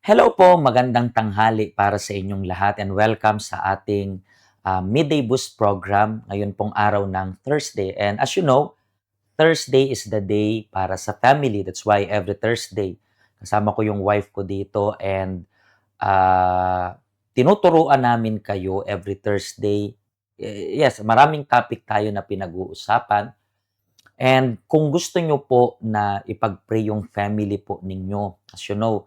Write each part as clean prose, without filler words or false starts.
Hello po, magandang tanghali para sa inyong lahat and welcome sa ating Midday Boost program ngayon pong araw ng Thursday. And as you know, Thursday is the day para sa family. That's why every Thursday, kasama ko yung wife ko dito and tinuturuan namin kayo every Thursday. Yes, maraming topic tayo na pinag-uusapan. And kung gusto nyo po na ipag-pray yung family po ninyo, as you know,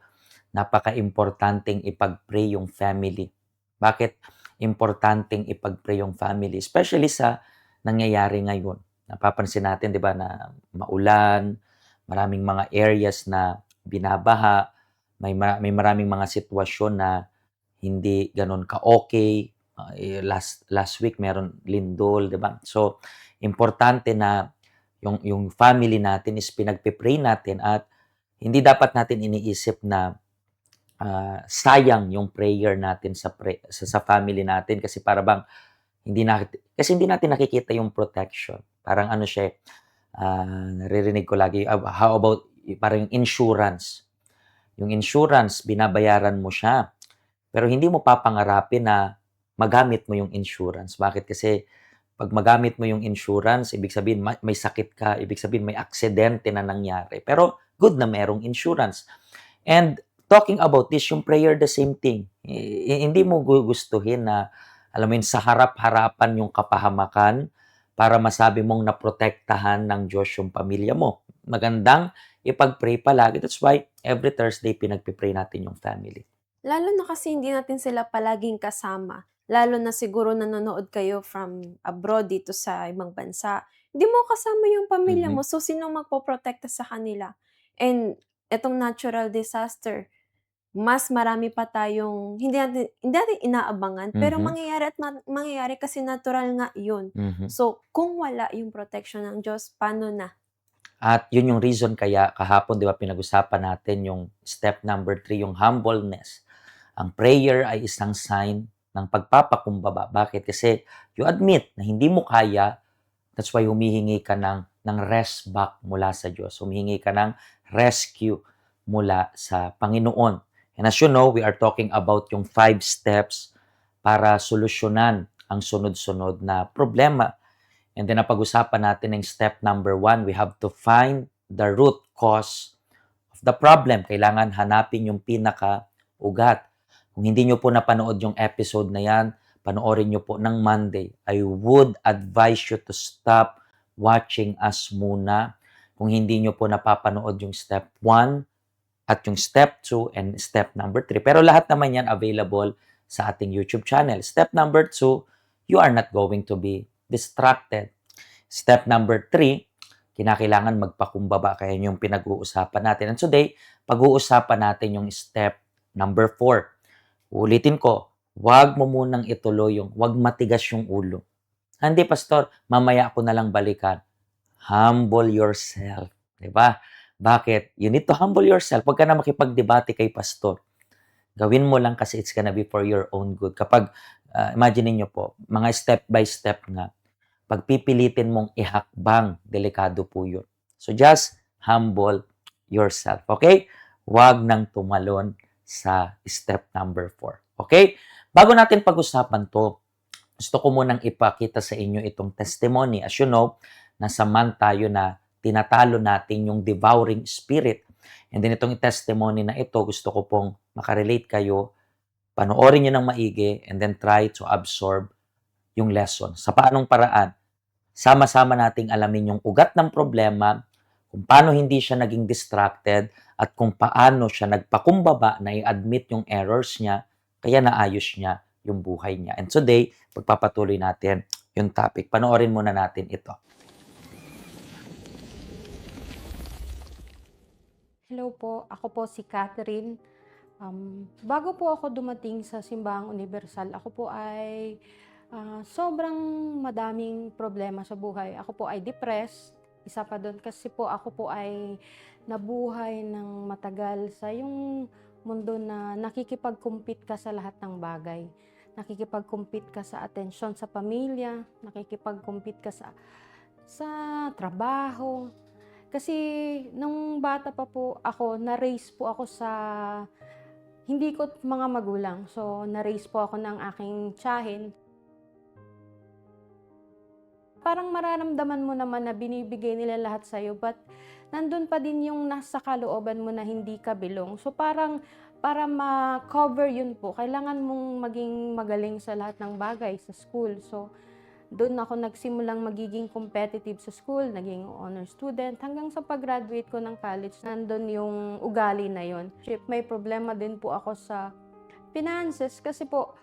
napaka-importanteng ipag-pray yung family. Bakit importanteng ipag-pray yung family? Especially sa nangyayari ngayon. Napapansin natin, di ba, na maulan, maraming mga areas na binabaha, may maraming mga sitwasyon na hindi gano'n ka-okay. Last week meron lindol, 'di ba? So, importante na yung family natin is pinagpe-pray natin at hindi dapat natin iniisip na sayang yung prayer natin sa family natin kasi para bang hindi natin nakikita yung protection. Parang ano siya, naririnig ko lagi, how about parang yung insurance. Yung insurance, binabayaran mo siya, pero hindi mo papangarapin na magamit mo yung insurance. Bakit? Kasi 'pag magamit mo yung insurance, ibig sabihin may sakit ka, ibig sabihin may aksidente na nangyari. Pero good na merong insurance. And talking about this, yung prayer, the same thing. Hindi mo gugustuhin na, alam mo yun, sa harap-harapan yung kapahamakan para masabi mong naprotektahan ng Diyos yung pamilya mo. Magandang ipag-pray palagi. That's why every Thursday pinagpipray natin yung family. Lalo na kasi hindi natin sila palaging kasama, lalo na siguro nanonood kayo from abroad dito sa ibang bansa. Hindi mo kasama yung pamilya Mhm, mo, so sinong magpoprotekta sa kanila? And etong natural disaster, mas marami pa tayong hindi natin inaabangan, pero mhm, mangyayari at mangyayari kasi natural nga yun. mhm. So, kung wala yung protection ng Diyos, paano na? At yun yung reason kaya kahapon, 'di ba, pinag-usapan natin yung step number 3, yung humbleness. Ang prayer ay isang sign ng pagpapakumbaba. Bakit? Kasi you admit na hindi mo kaya, that's why humihingi ka ng rest back mula sa Diyos. Humihingi ka ng rescue mula sa Panginoon. And as you know, we are talking about yung 5 steps para solusyonan ang sunod-sunod na problema. And then napag-usapan natin yung step number 1, we have to find the root cause of the problem. Kailangan hanapin yung pinaka-ugat. Kung hindi nyo po napanood yung episode na yan, panoorin nyo po ng Monday. I would advise you to stop watching us muna. Kung hindi nyo po napapanood yung step 1 at yung step 2 and step number 3. Pero lahat naman yan available sa ating YouTube channel. Step number 2, you are not going to be distracted. Step number 3, kinakailangan magpakumbaba. Kaya yung pinag-uusapan natin. And today, pag-uusapan natin yung step number 4. Ulitin ko, wag mo munang ituloy wag matigas yung ulo. Hindi, pastor, mamaya ako na lang balikan. Humble yourself. Diba? Bakit? You need to humble yourself. Huwag ka na makipagdebate kay pastor. Gawin mo lang kasi it's gonna be for your own good. Kapag, imagine niyo po, mga step by step nga, pagpipilitin mong ihakbang, delikado po yun. So just humble yourself. Okay? Huwag nang tumalon sa step number 4. Okay? Bago natin pag-usapan to, gusto ko munang ipakita sa inyo itong testimony. As you know, nasa month tayo na tinatalo natin yung devouring spirit. And then itong testimony na ito, gusto ko pong makarelate kayo, panoorin nyo ng maigi, and then try to absorb yung lesson. Sa paanong paraan? Sama-sama nating alamin yung ugat ng problema, kung paano hindi siya naging distracted, at kung paano siya nagpakumbaba na i-admit yung errors niya, kaya naayos niya yung buhay niya. And today, pagpapatuloy natin yung topic. Panoorin muna natin ito. Hello po, ako po si Catherine. Bago po ako dumating sa Simbahang Universal, ako po ay sobrang madaming problema sa buhay. Ako po ay depressed. Isa pa doon kasi po ako po ay nabuhay ng matagal sa yung mundo na nakikipag-compete ka sa lahat ng bagay. Nakikipag-compete ka sa atensyon sa pamilya, nakikipag-compete ka sa trabaho, kasi nung bata pa po ako, na-raise po ako sa hindi ko mga magulang. So, na-raise po ako ng aking tiyahin. Parang mararamdaman mo naman na binibigay nila lahat sa'yo, but nandun pa din yung nasa kalooban mo na hindi ka belong. So, parang para ma-cover yun po, kailangan mong maging magaling sa lahat ng bagay sa school. So, doon ako nagsimulang magiging competitive sa school, naging honor student, hanggang sa pag-graduate ko ng college, nandun yung ugali na yun. May problema din po ako sa finances kasi po,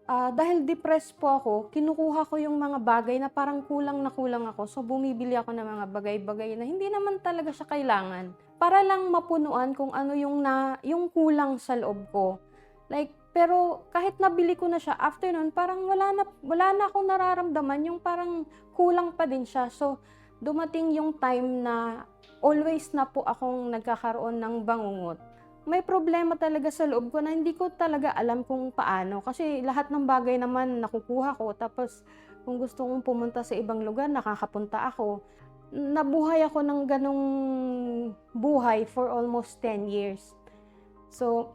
dahil depressed po ako, kinukuha ko yung mga bagay na parang kulang na kulang ako. So, bumibili ako ng mga bagay-bagay na hindi naman talaga siya kailangan. Para lang mapunuan kung ano yung kulang sa loob ko. Like, pero kahit nabili ko na siya, after nun, parang wala na akong nararamdaman, yung parang kulang pa din siya. So, dumating yung time na always na po akong nagkakaroon ng bangungot. May problema talaga sa loob ko na hindi ko talaga alam kung paano. Kasi lahat ng bagay naman nakukuha ko. Tapos, kung gusto kong pumunta sa ibang lugar, nakakapunta ako. Nabuhay ako ng ganong buhay for almost 10 years. So,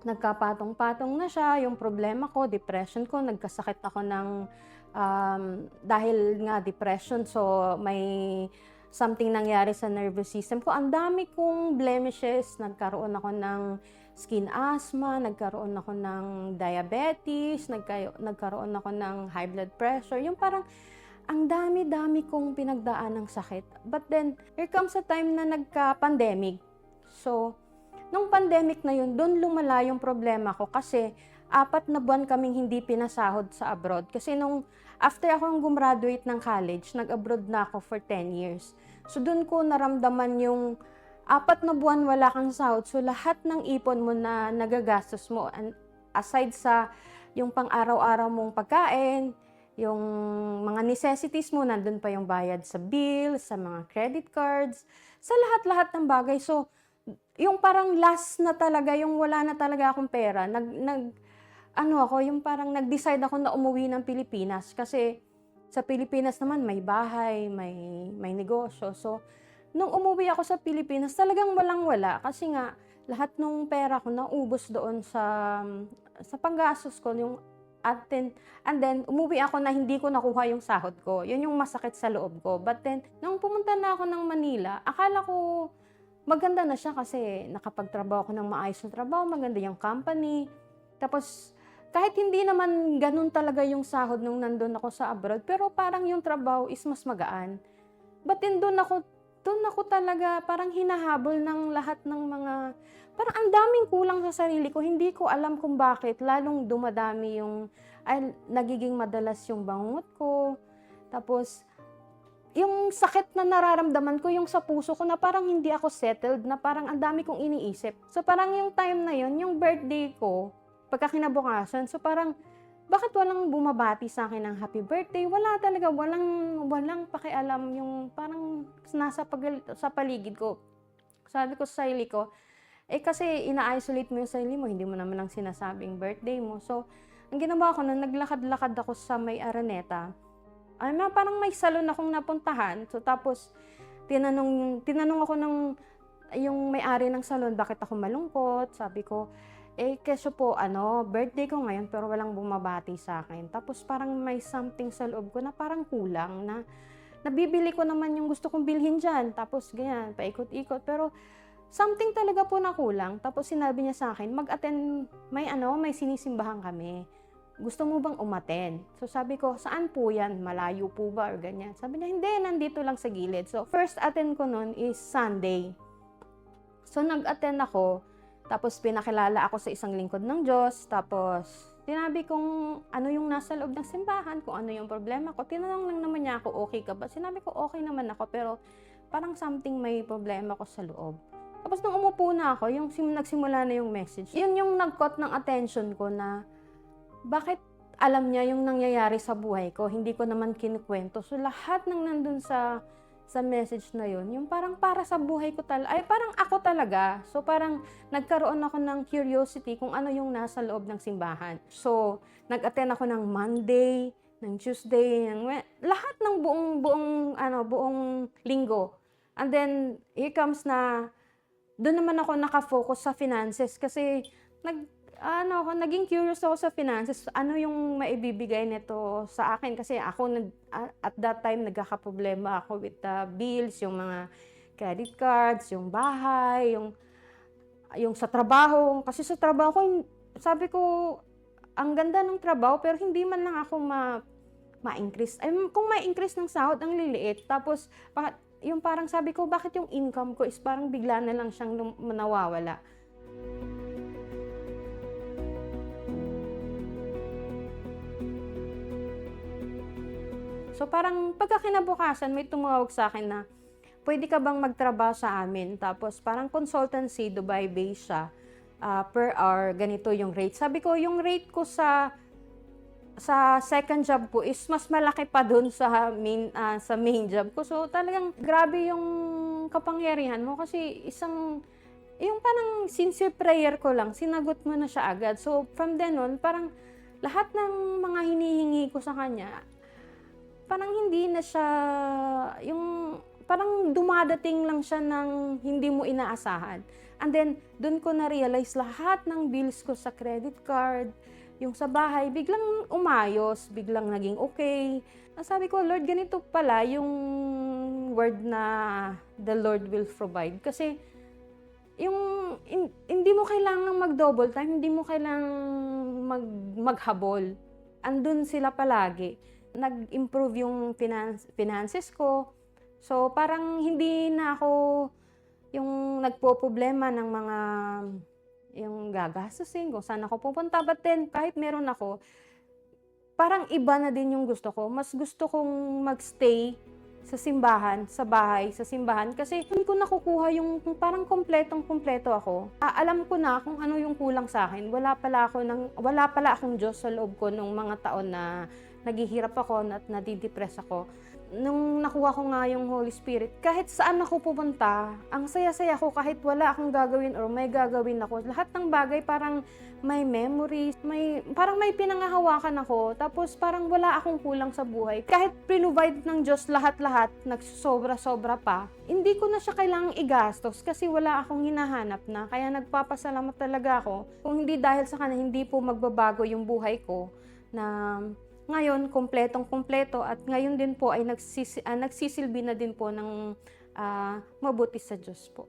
nagkapatong-patong na siya, yung problema ko, depression ko, nagkasakit ako ng, dahil nga depression, so may something nangyari sa nervous system ko. Ang dami kong blemishes, nagkaroon ako ng skin asthma, nagkaroon ako ng diabetes, nagkaroon ako ng high blood pressure, yung parang ang dami-dami kong pinagdaan ng sakit. But then, here comes a time na nagka-pandemic. So, nung pandemic na yun, doon lumala yung problema ko kasi 4 na buwan kaming hindi pinasahod sa abroad. Kasi after akong gumraduate ng college, nag-abroad na ako for 10 years. So doon ko naramdaman yung 4 na buwan wala kang sahod. So lahat ng ipon mo na nagagastos mo, aside sa yung pang-araw-araw mong pagkain, yung mga necessities mo, nandun pa yung bayad sa bill, sa mga credit cards, sa lahat-lahat ng bagay. So, yung parang last na talaga, yung wala na talaga akong pera, yung parang nag-decide ako na umuwi ng Pilipinas kasi sa Pilipinas naman may bahay, may negosyo. So, nung umuwi ako sa Pilipinas, talagang walang-wala kasi nga lahat ng pera ko naubos doon sa panggastos ko, and then umuwi ako na hindi ko nakuha yung sahod ko. Yun yung masakit sa loob ko. But then, nung pumunta na ako ng Manila, akala ko maganda na siya kasi nakapagtrabaho ako ng maayos na trabaho, maganda yung company. Tapos, kahit hindi naman ganun talaga yung sahod nung nandun ako sa abroad, pero parang yung trabaho is mas magaan. But then doon ako talaga parang hinahabol ng lahat ng mga, parang ang daming kulang sa sarili ko. Hindi ko alam kung bakit, lalong dumadami nagiging madalas yung bangungot ko. Tapos, yung sakit na nararamdaman ko, yung sa puso ko na parang hindi ako settled, na parang ang dami kong iniisip. So parang yung time na yun, yung birthday ko, pagkakinabukasan, so parang, bakit walang bumabati sa akin ng happy birthday? Wala talaga, walang pakialam yung parang sa paligid ko. Sabi ko sa sarili ko, kasi ina-isolate mo yung sarili mo, hindi mo naman ang sinasabing birthday mo. So, ang ginawa ko nun, naglakad-lakad ako sa may Araneta. Parang may salon akong napuntahan. So, tapos, tinanong ako yung may-ari ng salon, bakit ako malungkot? Sabi ko, keso po, birthday ko ngayon, pero walang bumabati sa akin. Tapos, parang may something sa loob ko na parang kulang, na nabibili ko naman yung gusto kong bilhin dyan. Tapos, ganyan, paikot-ikot. Pero, something talaga po na kulang. Tapos, sinabi niya sa akin, mag-attend, may sinisimbahan kami. Gusto mo bang umattend? So sabi ko, saan po yan? Malayo po ba? Or ganyan. Sabi niya, hindi, nandito lang sa gilid. So first attend ko nun is Sunday. So nag-attend ako, tapos pinakilala ako sa isang lingkod ng Diyos, tapos sinabi kong ano yung nasa loob ng simbahan, kung ano yung problema ko. Tinanong lang naman niya ako, okay ka ba? Sinabi ko, okay naman ako, pero parang something may problema ko sa loob. Tapos nung umupo na ako, yung nagsimula na yung message, yun yung nag-caught ng attention ko na bakit alam niya yung nangyayari sa buhay ko, hindi ko naman kinukwento. So lahat ng nandun sa message na yun, yung parang para sa buhay ko parang ako talaga. So parang nagkaroon ako ng curiosity kung ano yung nasa loob ng simbahan. So nag-attend ako ng Monday, ng Tuesday, lahat ng buong linggo. And then here comes na doon naman ako nakafocus sa finances kasi naging curious ako sa finances. Ano yung maibibigay nito sa akin? Kasi ako, at that time, nagkakaproblema ako with the bills, yung mga credit cards, yung bahay, yung sa trabaho. Kasi sa trabaho ko, sabi ko, ang ganda ng trabaho, pero hindi man lang ako ma-increase. Ay, kung ma-increase ng sahod, ang liliit. Tapos, yung parang sabi ko, bakit yung income ko is parang bigla na lang siyang nawawala. So parang pagkakinabukasan, may tumawag sa akin na, pwede ka bang magtrabaho sa amin? Tapos parang consultancy, Dubai-based siya. Per hour, ganito yung rate. Sabi ko, yung rate ko sa second job ko is mas malaki pa dun sa main job ko. So talagang grabe yung kapangyarihan mo kasi yung parang sincere prayer ko lang, sinagot mo na siya agad. So from then on, parang lahat ng mga hinihingi ko sa kanya, parang hindi na siya, yung parang dumadating lang siya ng hindi mo inaasahan. And then, dun ko na-realize lahat ng bills ko sa credit card, yung sa bahay, biglang umayos, biglang naging okay. Sabi ko, Lord, ganito pala yung word na the Lord will provide. Kasi, hindi mo kailangang mag-double time, hindi mo kailangang maghabol. Andun sila palagi. Nag-improve yung finances ko. So, parang hindi na ako yung nagpo-problema ng mga yung gagastusin, kung saan ako pupunta. But then, kahit meron ako, parang iba na din yung gusto ko. Mas gusto kong magstay sa simbahan, sa bahay, sa simbahan. Kasi hindi ko nakukuha yung parang kompletong-kompleto ako. Alam ko na kung ano yung kulang sa akin. Wala pala akong Diyos sa loob ko nung mga taon na naghihirap ako at nadidepress ako. Nung nakuha ko nga yung Holy Spirit, kahit saan ako pupunta, ang saya-saya ko kahit wala akong gagawin or may gagawin ako. Lahat ng bagay parang may memories, parang may pinangahawakan ako, tapos parang wala akong kulang sa buhay. Kahit provide ng Diyos lahat-lahat, nagsobra-sobra pa, hindi ko na siya kailangang igastos kasi wala akong hinahanap na. Kaya nagpapasalamat talaga ako. Kung hindi dahil sa kanya, hindi po magbabago yung buhay ko na ngayon, kompletong-kompleto at ngayon din po ay nagsisilbi na din po ng mabuti sa Diyos po.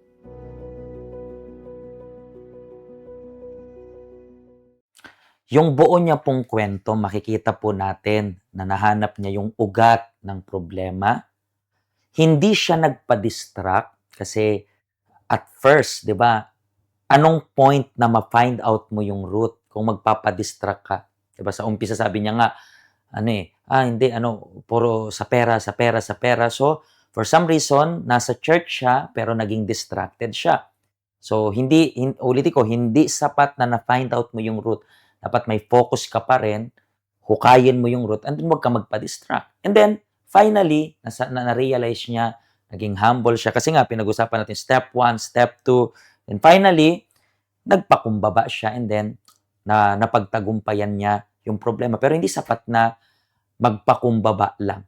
Yung buo niya pong kwento, makikita po natin na nahanap niya yung ugat ng problema. Hindi siya nagpa-distract kasi at first, di ba, anong point na ma-find out mo yung root kung magpapa-distract ka? Di ba, sa umpisa sabi niya nga, hindi, puro sa pera. So, for some reason, nasa church siya, pero naging distracted siya. So, ulitin ko, hindi sapat na na-find out mo yung root. Dapat may focus ka pa rin, hukayin mo yung root, and then huwag ka magpa-distract. And then, finally, na-realize niya, naging humble siya. Kasi nga, pinag-usapan natin step 1, step 2, and finally, nagpakumbaba siya, and then, napagtagumpayan niya yung problema. Pero hindi sapat na magpakumbaba lang.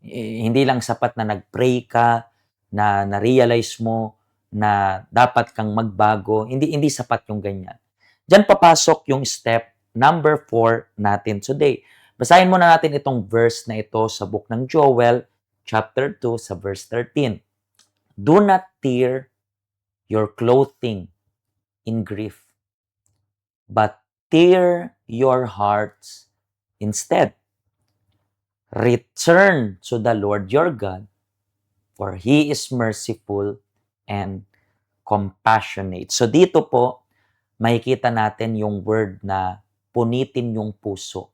Hindi lang sapat na nag-pray ka, na na-realize mo na dapat kang magbago. Hindi sapat yung ganyan. Diyan papasok yung step number 4 natin today. Basahin muna natin itong verse na ito sa book ng Joel, chapter 2, sa verse 13. Do not tear your clothing in grief, but tear your hearts instead. Return to the Lord your God, for He is merciful and compassionate. So dito po, makikita natin yung word na punitin yung puso.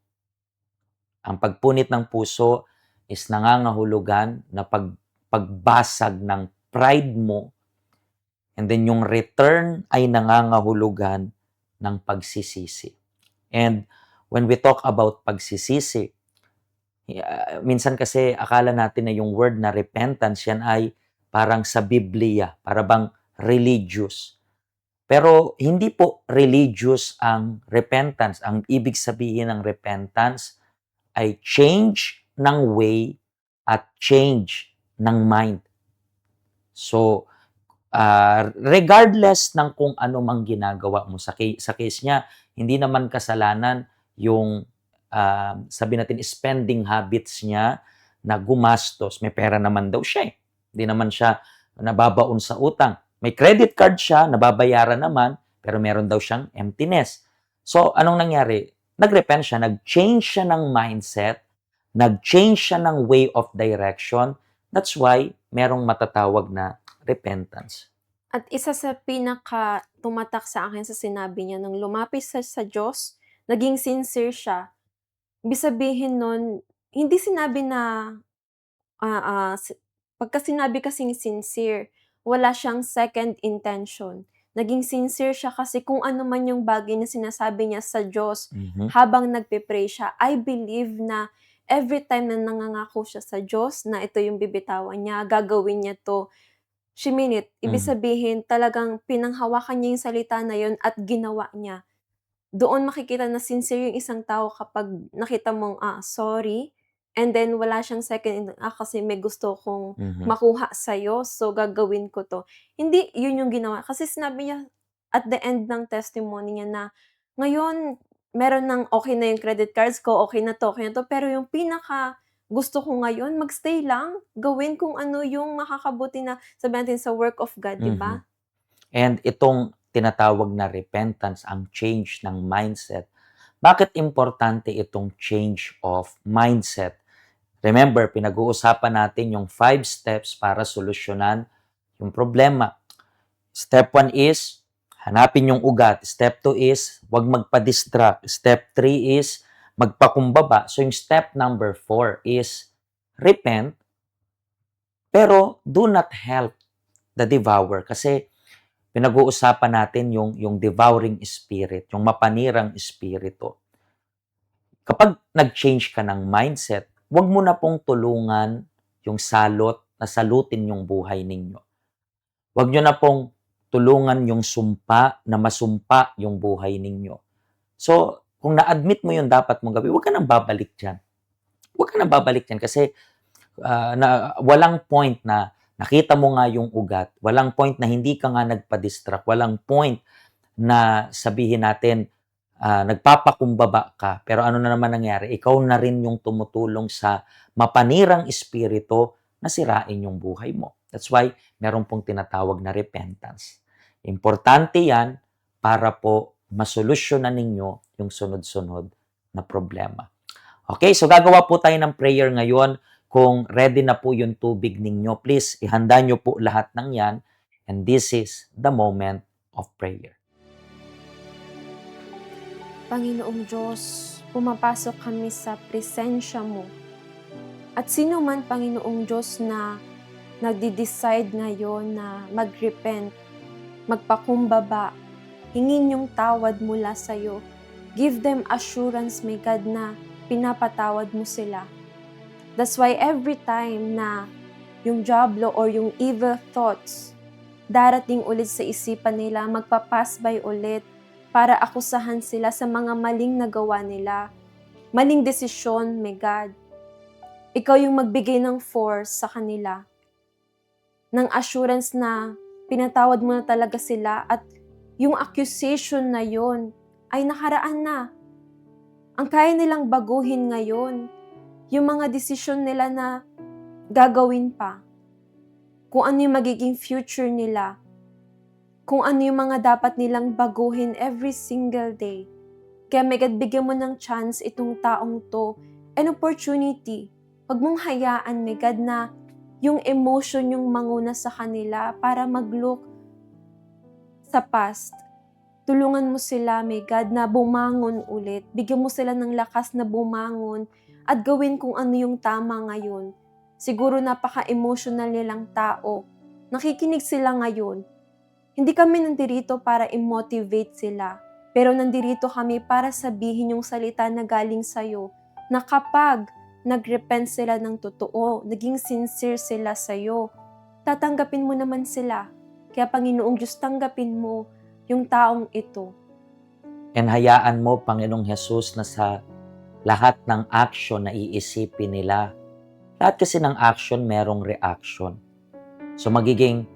Ang pagpunit ng puso is nangangahulugan na pagbasag ng pride mo, and then yung return ay nangangahulugan ng pagsisisi. And when we talk about pagsisisi, minsan kasi akala natin na yung word na repentance, yan ay parang sa Biblia, para bang religious. Pero hindi po religious ang repentance. Ang ibig sabihin ng repentance ay change ng way at change ng mind. So, regardless ng kung ano mang ginagawa mo. Sa case niya, hindi naman kasalanan yung, sabi natin, spending habits niya na gumastos. May pera naman daw siya eh. Hindi naman siya nababaon sa utang. May credit card siya, nababayaran naman, pero meron daw siyang emptiness. So, anong nangyari? Nag-repent siya, nag-change siya ng mindset, nag-change siya ng way of direction. That's why merong matatawag na repentance. At isa sa pinaka tumatak sa akin sa sinabi niya nung lumapit sa Diyos, naging sincere siya. Ibig sabihin nun, hindi sinabi na, pagka sinabi kasing sincere, wala siyang second intention. Naging sincere siya kasi kung ano man yung bagay na sinasabi niya sa Diyos Mhm. habang nagpe-pray siya, I believe na every time na nangangako siya sa Diyos na ito yung bibitawan niya, gagawin niya 'to, she mean it. Ibig Mhm. sabihin talagang pinanghawakan niya yung salita na yun at ginawa niya. Doon makikita na sincere yung isang tao kapag nakita mong, sorry, and then wala siyang second kasi may gusto kong Mhm. makuha sa'yo, so gagawin ko 'to. Hindi yun yung ginawa kasi sinabi niya at the end ng testimony niya na, ngayon meron ng okey na yung credit cards ko, okey na 'to, pero yung gusto ko ngayon mag-stay lang, gawin kung ano yung makakabuti na sabihin natin sa work of God, 'di Mhm. ba? And itong tinatawag na repentance, ang change ng mindset. Bakit importante itong change of mindset? Remember, pinag-uusapan natin yung 5 steps para solusyonan yung problema. Step 1 is, hanapin yung ugat. Step 2 is, huwag magpa-distract. Step 3 is, magpakumbaba. So yung step number 4 is, repent, pero do not help the devourer. Kasi pinag-uusapan natin yung devouring spirit, yung mapanirang espiritu. Kapag nag-change ka ng mindset, huwag mo na pong tulungan yung salot na salutin yung buhay ninyo. Huwag nyo na pong tulungan yung sumpa na masumpa yung buhay ninyo. So, kung na-admit mo yung dapat mong gawin, huwag ka nang babalik dyan. Huwag ka nang babalik dyan kasi walang point na nakita mo nga yung ugat, walang point na hindi ka nga nagpa-distract, walang point na sabihin natin nagpapakumbaba ka. Pero ano na naman nangyari? Ikaw na rin yung tumutulong sa mapanirang espiritu na sirain yung buhay mo. That's why meron pong tinatawag na repentance. Importante yan para po masolusyonan ninyo yung sunod-sunod na problema. Okay, so gagawa po tayo ng prayer ngayon. Kung ready na po yung tubig ninyo, please ihanda nyo po lahat ng yan. And this is the moment of prayer. Panginoong Diyos, pumapasok kami sa presensya mo. At sino man, Panginoong Diyos, na nagde-decide ngayon na mag-repent, magpakumbaba, hingin yung tawad mula sa'yo. Give them assurance, may God, na pinapatawad mo sila. That's why every time na yung diablo or yung evil thoughts darating ulit sa isipan nila, magpapass by ulit para akusahan sila sa mga maling nagawa nila, maling desisyon, may God. Ikaw yung magbigay ng force sa kanila, ng assurance na pinatawad mo na talaga sila at yung accusation na yon ay nakaraan na. Ang kaya nilang baguhin ngayon, yung mga desisyon nila na gagawin pa, kung ano yung magiging future nila, kung ano yung mga dapat nilang baguhin every single day. Kaya may God, bigyan mo ng chance itong taong to, an opportunity. Huwag mong hayaan, may God, na yung emotion yung manguna sa kanila para mag-look sa past. Tulungan mo sila, may God, na bumangon ulit. Bigyan mo sila ng lakas na bumangon at gawin kung ano yung tama ngayon. Siguro napaka-emotional nilang tao. Nakikinig sila ngayon. Hindi kami nandirito para i-motivate sila, pero nandirito kami para sabihin yung salita na galing sa'yo, na kapag nag-repent sila ng totoo, naging sincere sila sa'yo, tatanggapin mo naman sila. Kaya Panginoong Diyos, tanggapin mo yung taong ito. And hayaan mo, Panginoong Jesus, na sa lahat ng action na iisipin nila, lahat kasi ng action merong reaction. So magiging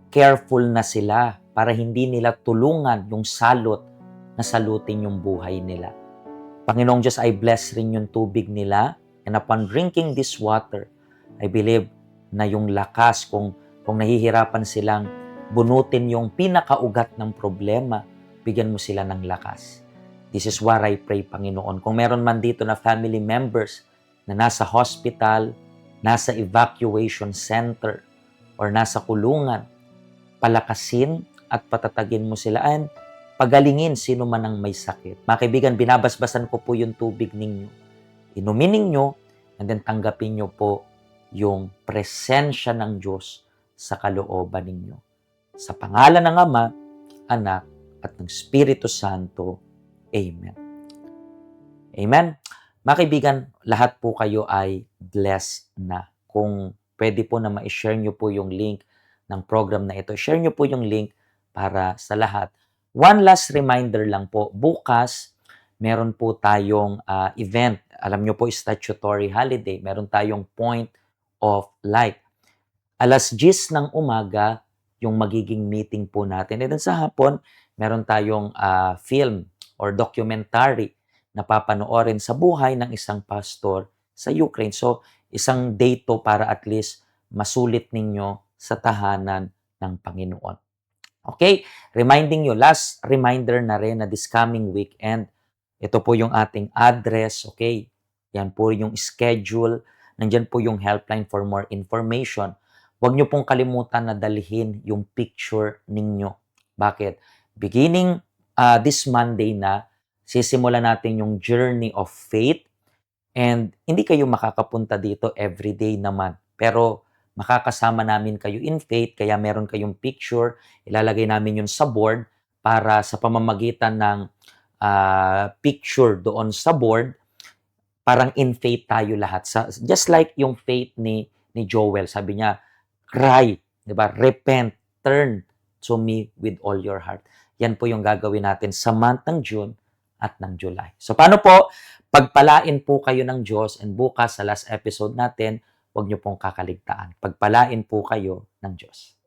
careful na sila para hindi nila tulungan yung salot na salutin yung buhay nila. Panginoong Diyos, I bless rin yung tubig nila, and upon drinking this water, I believe na yung lakas, kung nahihirapan silang bunutin yung pinakaugat ng problema, bigyan mo sila ng lakas. This is what I pray, Panginoon. Kung meron man dito na family members na nasa hospital, nasa evacuation center, or nasa kulungan, palakasin at patatagin mo sila and pagalingin sino man ang may sakit. Mga kaibigan, binabasbasan ko po yung tubig ninyo. Inumin ninyo and then tanggapin nyo po yung presensya ng Diyos sa kalooban ninyo. Sa pangalan ng Ama, Anak, at ng Espiritu Santo. Amen. Amen. Mga kaibigan, lahat po kayo ay blessed na. Kung pwede po na ma-share nyo po yung link ng program na ito, share nyo po yung link para sa lahat. One last reminder lang po, bukas, meron po tayong event. Alam nyo po, statutory holiday. Meron tayong Point of Light. Alas 10 ng umaga, yung magiging meeting po natin. And then sa hapon, meron tayong film or documentary na papanoorin sa buhay ng isang pastor sa Ukraine. So, isang day to para at least masulit ninyo sa tahanan ng Panginoon. Okay? Reminding you, last reminder na rin na this coming weekend, ito po yung ating address, okay? Yan po yung schedule. Nandyan po yung helpline for more information. Huwag nyo pong kalimutan na dalhin yung picture ninyo. Bakit? Beginning this Monday na, sisimulan natin yung journey of faith, and hindi kayo makakapunta dito everyday naman. Pero makakasama namin kayo in faith, kaya meron kayong picture, ilalagay namin yun sa board para sa pamamagitan ng picture doon sa board, parang in faith tayo lahat. Just like yung faith ni Joel, sabi niya, cry, di ba? Repent, turn to me with all your heart. Yan po yung gagawin natin sa month ng June at ng July. So paano po? Pagpalain po kayo ng Diyos, and bukas sa last episode natin, huwag niyo pong kakaligtaan. Pagpalain po kayo ng Diyos.